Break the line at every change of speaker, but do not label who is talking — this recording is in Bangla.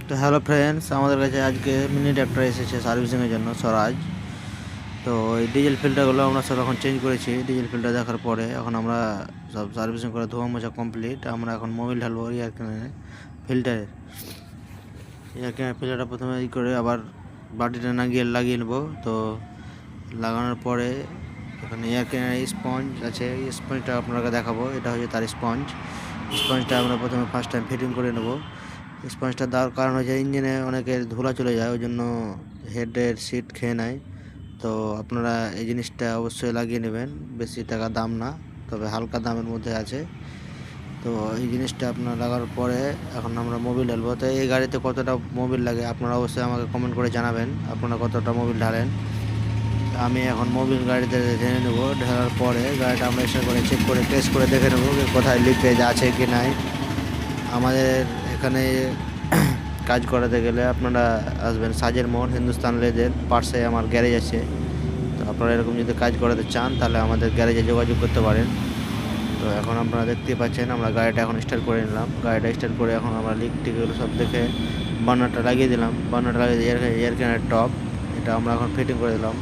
তো হ্যালো ফ্রেন্ডস, আমাদের কাছে আজকে মিনি ট্র্যাক্টর এসেছে সার্ভিসিংয়ের জন্য স্বরাজ। তো এই ডিজেল ফিল্টারগুলো আমরা সব এখন চেঞ্জ করেছি। ডিজেল ফিল্টার দেখার পরে এখন আমরা সব সার্ভিসিং করে ধোয়া মোছা কমপ্লিট। আমরা এখন মোবিল ঢালবো এয়ার ক্যানের ফিল্টারের। এয়ার ক্যানের ফিল্টারটা প্রথমে করে আবার বাটিটা লাগিয়ে নেবো। তো লাগানোর পরে এখানে এয়ার ক্যানের স্পঞ্জ আছে, এই স্পঞ্জটা আপনাকে দেখাবো। এটা হচ্ছে তার স্পঞ্জটা আমরা প্রথমে ফার্স্ট টাইম ফিটিং করে নেবো। স্পঞ্জটা দেওয়ার কারণ হচ্ছে ইঞ্জিনে অনেকের ধুলা চলে যায়, ওই জন্য হেডের সিট খেয়ে নেয়। তো আপনারা এই জিনিসটা অবশ্যই লাগিয়ে নেবেন। বেশি টাকা দাম না, তবে হালকা দামের মধ্যে আছে। তো এই জিনিসটা আপনার লাগার পরে এখন আমরা মোবিল ঢালবো। তো এই গাড়িতে কতটা মোবিল লাগে আপনারা অবশ্যই আমাকে কমেন্ট করে জানাবেন, আপনারা কতটা মোবিল ঢালেন। আমি এখন মোবিল গাড়িতে ঢেলে নেবো। ঢালার পরে গাড়িটা আমরা এসে করে চেক করে টেস্ট করে দেখে নেবো কোথায় লিকেজ আছে কি নাই। আমাদের এখানে কাজ করাতে গেলে আপনারা আসবেন সাজের মোড়, হিন্দুস্তান লেদের পাশে আমার গ্যারেজ আছে। তো আপনারা এরকম যদি কাজ করাতে চান তাহলে আমাদের গ্যারেজে যোগাযোগ করতে পারেন। তো এখন আপনারা দেখতেই পাচ্ছেন আমরা গাড়িটা এখন স্টার্ট করে নিলাম। গাড়িটা স্টার্ট করে এখন আমরা লিক টিকগুলো সব দেখে বার্নারটা লাগিয়ে দিলাম। বার্নারটা লাগিয়ে এয়ার ক্যানের টপ এটা আমরা এখন ফিটিং করে দিলাম।